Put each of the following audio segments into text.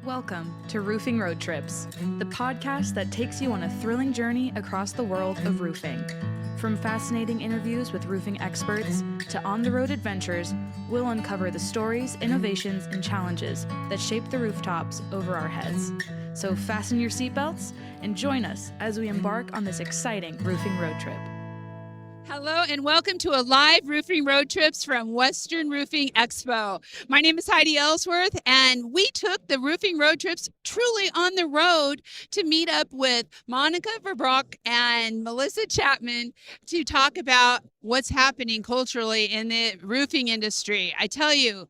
Welcome to Roofing Road Trips, the podcast that takes you on a thrilling journey across the world of roofing. From fascinating interviews with roofing experts to on-the-road adventures, we'll uncover the stories, innovations, and challenges that shape the rooftops over our heads. So fasten your seatbelts and join us as we embark on this exciting roofing road trip. Hello and welcome to a live roofing road trips from Western Roofing Expo. My name is Heidi Ellsworth, and we took the roofing road trips truly on the road to meet up with Monica Vornbrock and Melissa Chapman to talk about what's happening culturally in the roofing industry. I tell you,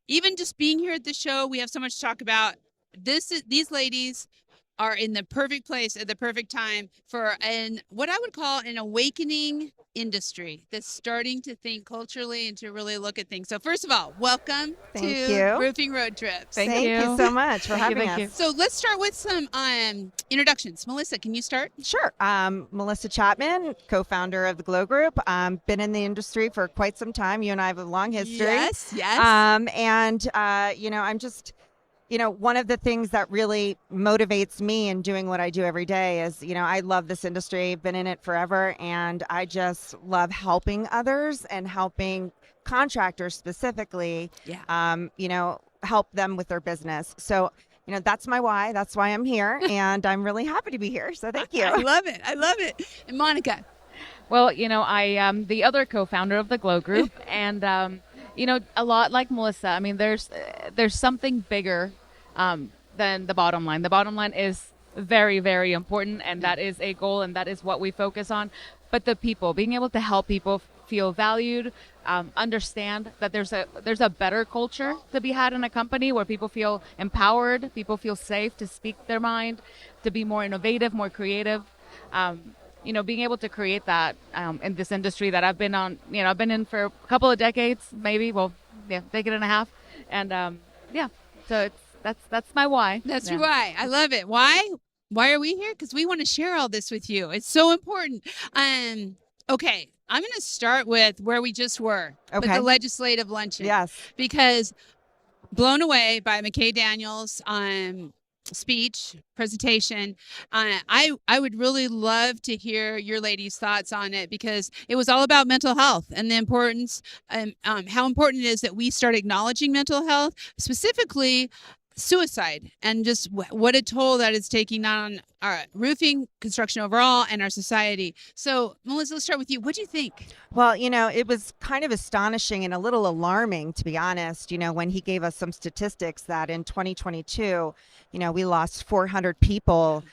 even just being here at the show, we have so much to talk about. These ladies are in the perfect place at the perfect time for what I would call an awakening industry that's starting to think culturally and to really look at things. So first of all, welcome to Roofing Road Trips. Thank you so much for having us. So let's start with some introductions. Melissa, can you start? Sure. Melissa Chapman, co-founder of the GLO Group. Been in the industry for quite some time. You and I have a long history. Yes. I'm just... one of the things that really motivates me in doing what I do every day is, I love this industry, been in it forever, and I just love helping others and helping contractors specifically, help them with their business. So, that's my why. That's why I'm here, and I'm really happy to be here. So thank you. I love it. And Monica? Well, I am the other co-founder of the GLO Group, and a lot like Melissa, I mean, there's something bigger than the bottom line. The bottom line is very, very important, and that is a goal, and that is what we focus on. But the people, being able to help people feel valued, understand that there's a better culture to be had in a company where people feel empowered, people feel safe to speak their mind, to be more innovative, more creative. Being able to create that in this industry that I've been in for a couple of decades, maybe, decade and a half. And so that's my why. That's your why. I love it. Why? Why are we here? Because we want to share all this with you. It's so important. Okay, I'm going to start with where we just were, with the legislative luncheon. Yes. Because blown away by McKay Daniels' speech presentation. I would really love to hear your ladies' thoughts on it, because it was all about mental health and the importance, how important it is that we start acknowledging mental health, specifically suicide, and just what a toll that is taking on our roofing construction overall and our society. So Melissa, let's start with you. What do you think? Well, it was kind of astonishing and a little alarming, to be honest, when he gave us some statistics that in 2022, we lost 400 people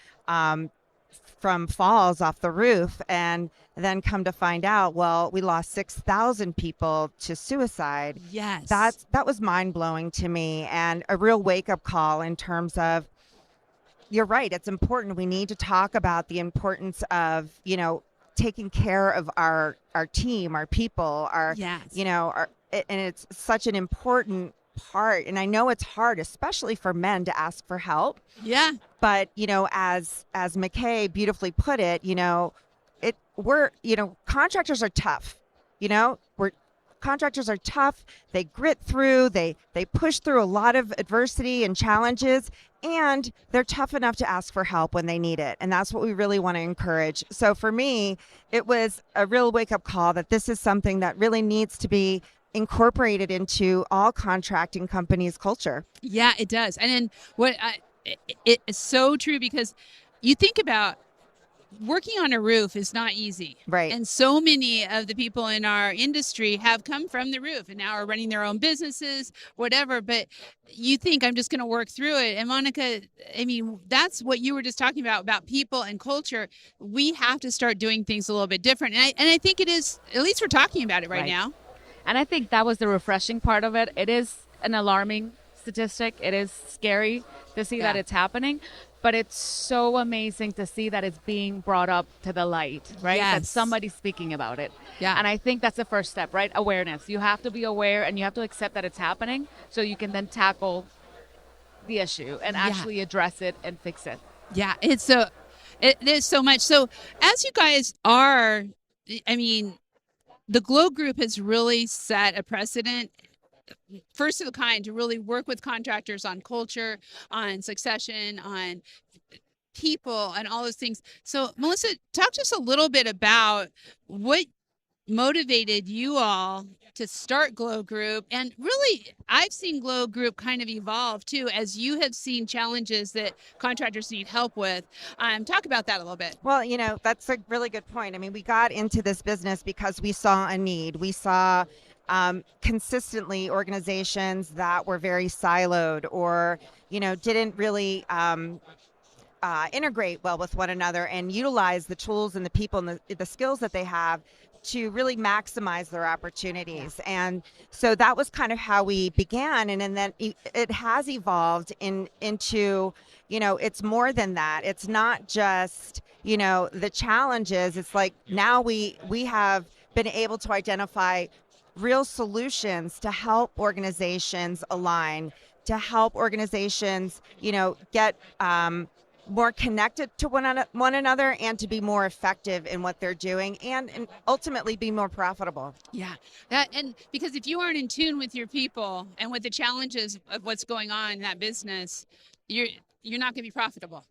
from falls off the roof, and then come to find out, we lost 6,000 people to suicide. Yes. That was mind-blowing to me, and a real wake-up call in terms of, you're right, it's important. We need to talk about the importance of, taking care of our team, our people, and it's such an important part. And I know it's hard, especially for men, to ask for help. Yeah. But, as McKay beautifully put it, contractors are tough. Contractors are tough. They grit through, they push through a lot of adversity and challenges, and they're tough enough to ask for help when they need it. And that's what we really want to encourage. So for me, it was a real wake-up call that this is something that really needs to be incorporated into all contracting companies' culture. Yeah, it does. And then it is so true, because you think about working on a roof is not easy. Right. And so many of the people in our industry have come from the roof and now are running their own businesses, whatever. But you think, I'm just going to work through it. And Monica, I mean, that's what you were just talking about people and culture. We have to start doing things a little bit different. And I think it is, at least we're talking about it right now. And I think that was the refreshing part of it. It is an alarming statistic. It is scary to see that it's happening, but it's so amazing to see that it's being brought up to the light, right? Yes. That somebody's speaking about it. Yeah. And I think that's the first step, right? Awareness. You have to be aware, and you have to accept that it's happening, so you can then tackle the issue and actually address it and fix it. Yeah, it is so much. So as you guys are, I mean, the GLO Group has really set a precedent first of a kind to really work with contractors on culture, on succession, on people, and all those things. So, Melissa, talk to us a little bit about what motivated you all to start GLO Group. And really, I've seen GLO Group kind of evolve too, as you have seen challenges that contractors need help with. Talk about that a little bit. Well, that's a really good point. I mean, we got into this business because we saw a need. We saw consistently organizations that were very siloed or, didn't really integrate well with one another and utilize the tools and the people and the skills that they have to really maximize their opportunities. And so that was kind of how we began. And then it has evolved into, it's more than that. It's not just, the challenges. It's like now we have been able to identify real solutions to help organizations align, to help organizations, get more connected to one another and to be more effective in what they're doing and ultimately be more profitable. Yeah, and because if you aren't in tune with your people and with the challenges of what's going on in that business, you're not going to be profitable.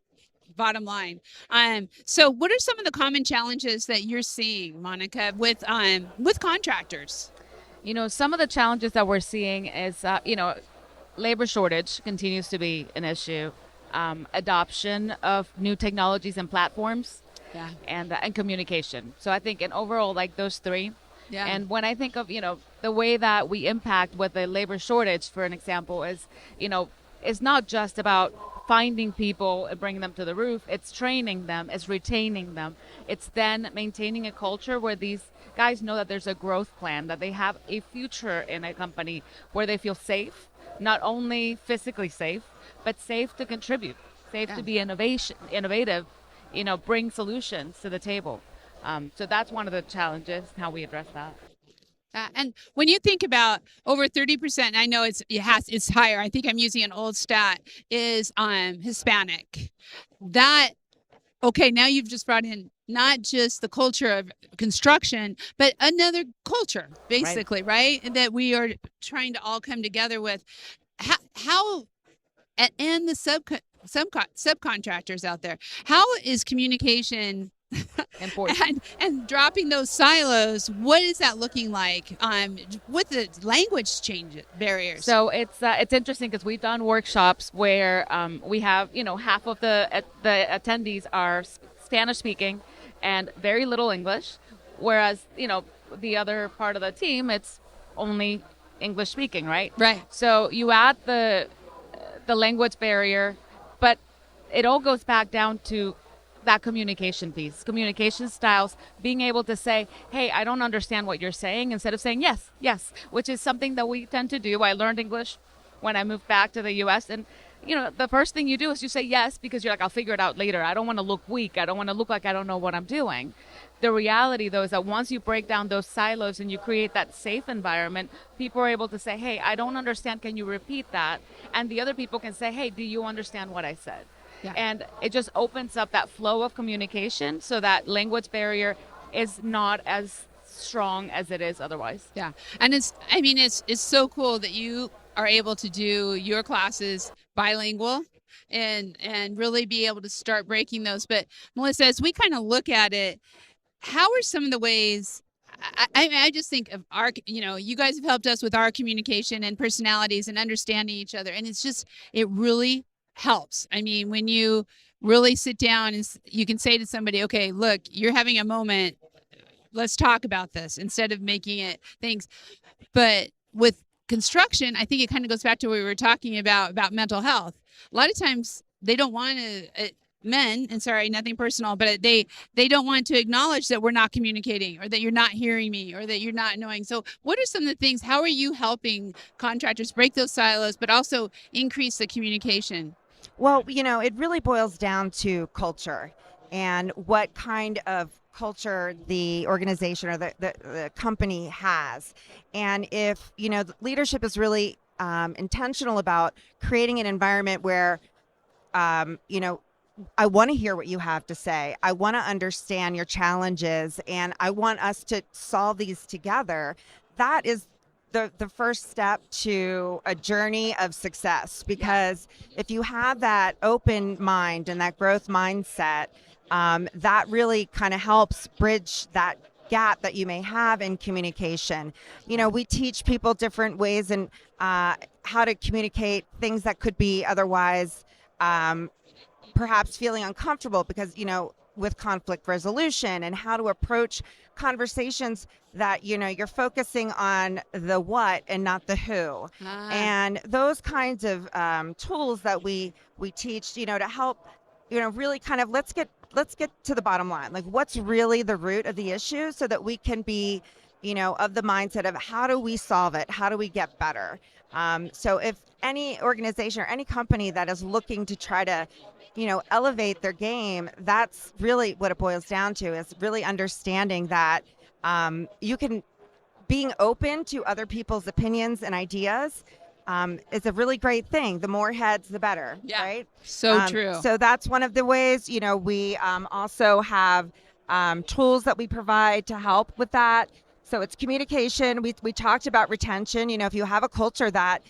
Bottom line. So what are some of the common challenges that you're seeing, Monica, with contractors? Some of the challenges that we're seeing is, labor shortage continues to be an issue. Adoption of new technologies and platforms, and communication. So I think in overall, like those three. Yeah. And when I think of, the way that we impact with the labor shortage, for an example, is, it's not just about finding people and bringing them to the roof. It's training them, it's retaining them. It's then maintaining a culture where these guys know that there's a growth plan, that they have a future in a company where they feel safe, not only physically safe, but safe to contribute, safe to be innovative, bring solutions to the table. So that's one of the challenges, how we address that. And when you think about over 30%, I know it's higher. I think I'm using an old stat, is Hispanic. Now you've just brought in not just the culture of construction, but another culture, basically, right? That we are trying to all come together with. How and the subcontractors out there, how is communication important and dropping those silos? What is that looking like with the language change barriers? So it's interesting because we've done workshops where we have half of the attendees are Spanish speaking and very little English, whereas the other part of the team, it's only English speaking, right? Right. So you add the language barrier, but it all goes back down to that communication piece, communication styles, being able to say, hey, I don't understand what you're saying, instead of saying yes, which is something that we tend to do. I learned English when I moved back to the U.S. and the first thing you do is you say yes because you're like, I'll figure it out later. I don't want to look weak. I don't want to look like I don't know what I'm doing. The reality, though, is that once you break down those silos and you create that safe environment, people are able to say, hey, I don't understand. Can you repeat that? And the other people can say, hey, do you understand what I said? Yeah. And it just opens up that flow of communication so that language barrier is not as strong as it is otherwise. Yeah. And it's so cool that you are able to do your classes bilingual and really be able to start breaking those. But Melissa, as we kind of look at it, how are some of the ways, I just think of our, you guys have helped us with our communication and personalities and understanding each other. And it really helps. I mean, when you really sit down and you can say to somebody, okay, look, you're having a moment. Let's talk about this instead of making it things. But with construction, I think it kind of goes back to what we were talking about mental health. A lot of times they don't want to, men, and sorry, nothing personal, but they don't want to acknowledge that we're not communicating or that you're not hearing me or that you're not knowing. So what are some of the things, how are you helping contractors break those silos, but also increase the communication? Well, it really boils down to culture and what kind of culture the organization or the company has. And if, the leadership is really intentional about creating an environment where, I want to hear what you have to say. I want to understand your challenges and I want us to solve these together. That is the first step to a journey of success, because if you have that open mind and that growth mindset, that really kind of helps bridge that gap that you may have in communication. We teach people different ways and how to communicate things that could be otherwise perhaps feeling uncomfortable, because with conflict resolution and how to approach conversations that you're focusing on the what and not the who, and those kinds of tools that we teach to help really kind of let's get to the bottom line, like what's really the root of the issue, so that we can be of the mindset of how do we solve it, how do we get better. So if any organization or any company that is looking to try to elevate their game, that's really what it boils down to, is really understanding that being open to other people's opinions and ideas is a really great thing. The more heads, the better, right? So true. So that's one of the ways. We also have tools that we provide to help with that. So it's communication. We talked about retention. If you have a culture that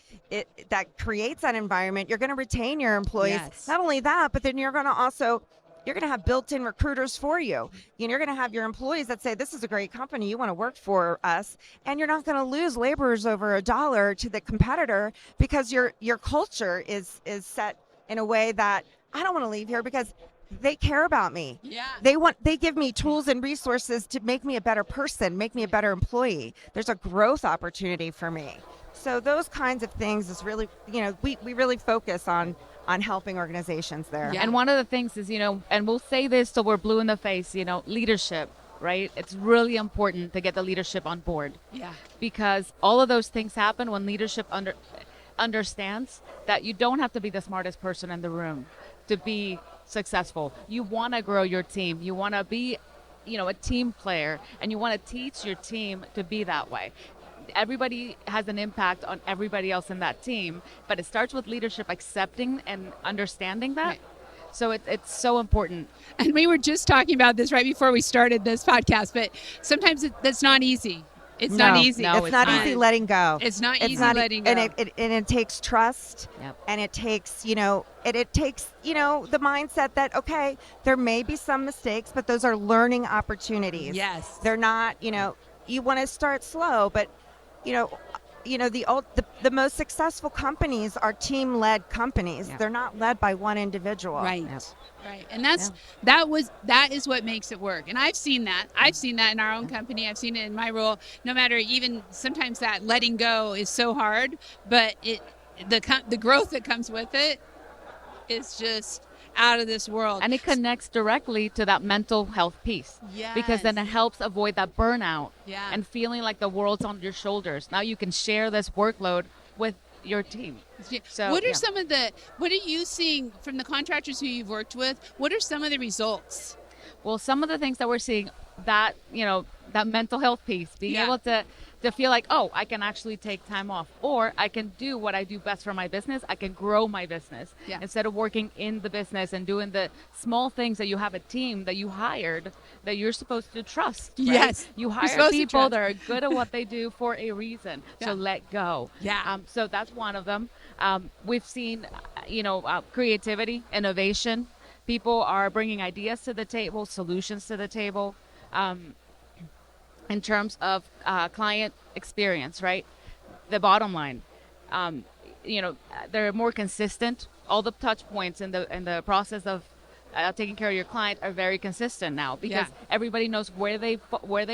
creates that environment, you're going to retain your employees. Yes. Not only that, but then you're going to have built-in recruiters for you. You're going to have your employees that say, this is a great company, you want to work for us, and you're not going to lose laborers over $1 to the competitor, because your culture is set in a way that I don't want to leave here because they care about me. Yeah. They give me tools and resources to make me a better person, make me a better employee. There's a growth opportunity for me. So those kinds of things is really, we really focus on helping organizations there. And one of the things is, and we'll say this till we're blue in the face, leadership, right? It's really important to get the leadership on board. Yeah. Because all of those things happen when leadership understands that you don't have to be the smartest person in the room to be successful. You want to grow your team. You want to be, a team player, and you want to teach your team to be that way. Everybody has an impact on everybody else in that team, but it starts with leadership accepting and understanding that. Right. So it's so important. And we were just talking about this right before we started this podcast, but sometimes that's not easy. It's not easy. No, it's not easy letting go. It's not easy letting go. And it takes trust. Yep. And it takes, it takes, the mindset that, okay, there may be some mistakes, but those are learning opportunities. Yes. They're not, you want to start slow, but, the most successful companies are team-led companies. Yeah. They're not led by one individual. Right. Yep. Right. And that is what makes it work. And I've seen that. I've seen that in our own company. I've seen it in my role. No matter, even sometimes that letting go is so hard, but the growth that comes with it is just out of this world. And it connects directly to that mental health piece. Yes. Because then it helps avoid that burnout Yeah. and feeling like the world's on your shoulders. Now you can share this workload with your team. So, what are you seeing from the contractors who you've worked with? What are some of the results? Well, some of the things that we're seeing, that, that mental health piece, being able to feel like, oh, I can actually take time off, or I can do what I do best for my business. I can grow my business instead of working in the business and doing the small things that you have a team that you hired that you're supposed to trust. Right? Yes. You hire people that are good at what they do for a reason. So let go. Yeah. So that's one of them. We've seen, creativity, innovation. People are bringing ideas to the table, solutions to the table. In terms of client experience, right? The bottom line, they're more consistent. All the touch points in the process of taking care of your client are very consistent now, because everybody knows where they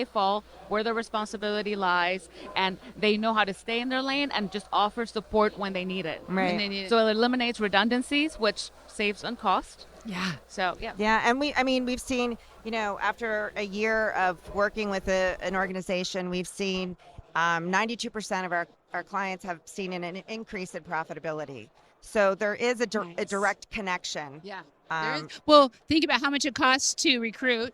fall, where their responsibility lies, and they know how to stay in their lane and just offer support when they need it. Right. When they need it. So it eliminates redundancies, which saves on cost. Yeah. So Yeah, and we've seen, after a year of working with an organization, we've seen 92% of our clients have seen an increase in profitability. So there is a direct connection. Yeah. There is. Well, think about how much it costs to recruit,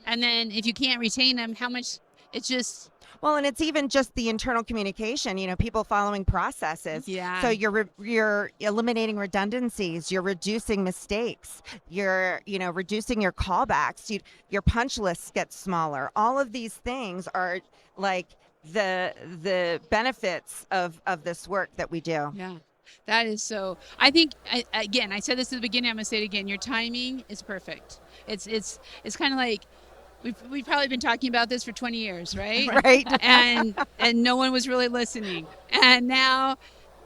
and then if you can't retain them, how much it's just. Well, and it's even just the internal communication, people following processes. Yeah. So you're eliminating redundancies, you're reducing mistakes, you're, reducing your callbacks, your punch lists get smaller. All of these things are like the benefits of this work that we do. Yeah. That is so. I think again, I said this at the beginning. I'm gonna say it again. Your timing is perfect. It's kind of like we've probably been talking about this for 20 years, right? Right. And no one was really listening. And now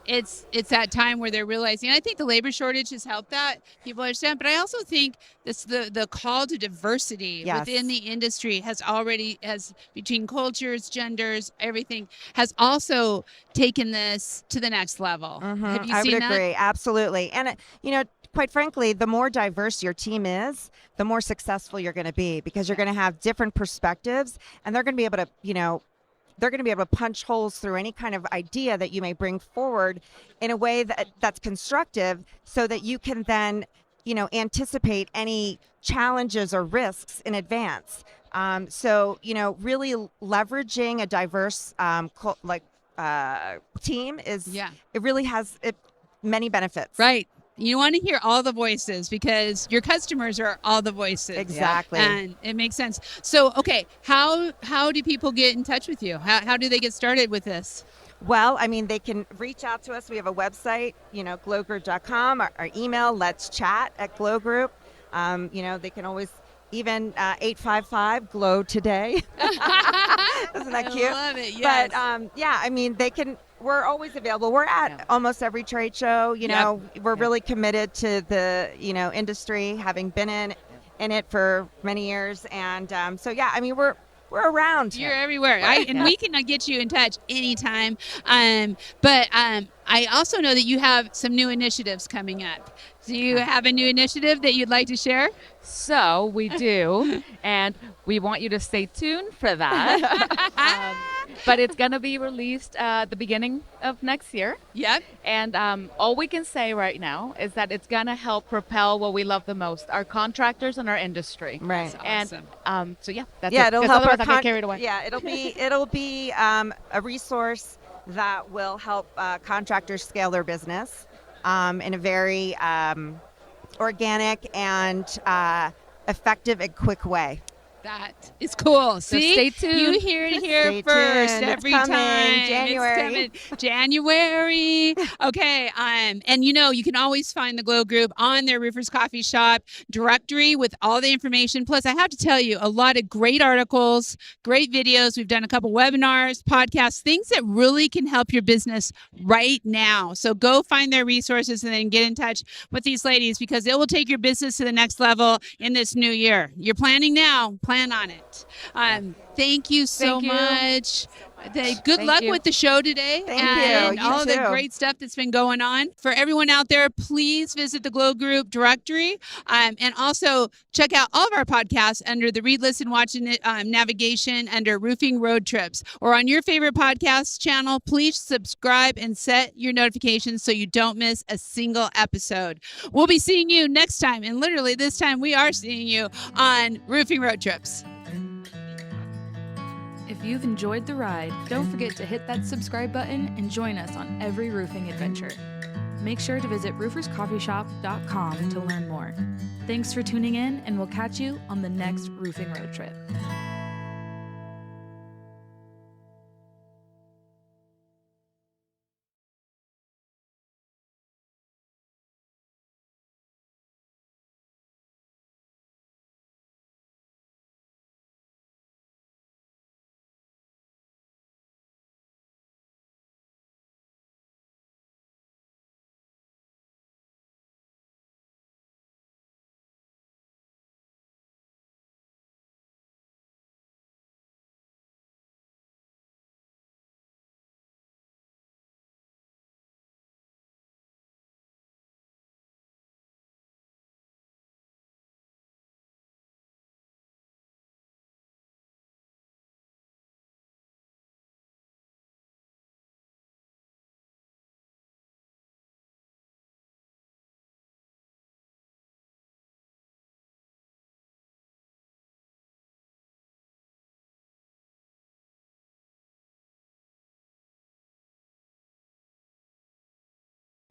it's that time where they're realizing. I think the labor shortage has helped that. People understand, but I also think this the call to diversity Yes. within the industry has between cultures, genders, everything has also taken this to the next level. Have you I seen would that? agree, absolutely. And quite frankly, the more diverse your team is, the more successful you're going to be, because you're going to have different perspectives, and they're going to be able to, they're going to be able to punch holes through any kind of idea that you may bring forward in a way that's constructive, so that you can then, anticipate any challenges or risks in advance. So, really leveraging a diverse team it really has many benefits. Right. You want to hear all the voices because your customers are all the voices. Exactly. And it makes sense. So, okay, how do people get in touch with you? How do they get started with this? Well, they can reach out to us. We have a website, glogroup.com, our email, let's chat at GLO Group. They can always even 855-GLOW today. Isn't that cute? I love it, yes. But they can. We're always available. We're at almost every trade show. We're really committed to the industry, having been in it for many years, and we're around. You're everywhere. And we can get you in touch anytime. But I also know that you have some new initiatives coming up. Do you have a new initiative that you'd like to share? So we do, and we want you to stay tuned for that. But it's going to be released at the beginning of next year. Yep. And all we can say right now is that it's going to help propel what we love the most, our contractors and our industry. Right. That's awesome. And that's yeah, it. it'll help otherwise I'll get carried away. Yeah, it'll be a resource that will help contractors scale their business in a very organic and effective and quick way. That is cool. So See, stay tuned. You hear it here Stay first. tuned. Every It's coming. time. January. It's coming. January. Okay. And you can always find the GLO Group on their Roofers Coffee Shop directory with all the information. Plus, I have to tell you, a lot of great articles, great videos. We've done a couple webinars, podcasts, things that really can help your business right now. So go find their resources and then get in touch with these ladies, because it will take your business to the next level in this new year. You're planning now. Plan on it. Thank you so much. Good luck with the show today. Thank and you. all You the too. great stuff that's been going on. For everyone out there, please visit the GLO Group directory, and also check out all of our podcasts under the Read, Listen, Watch, and navigation under Roofing Road Trips, or on your favorite podcast channel. Please subscribe and set your notifications so you don't miss a single episode. We'll be seeing you next time, and literally this time we are seeing you on Roofing Road Trips. If you've enjoyed the ride, don't forget to hit that subscribe button and join us on every roofing adventure. Make sure to visit rooferscoffeeshop.com to learn more. Thanks for tuning in, and we'll catch you on the next roofing road trip.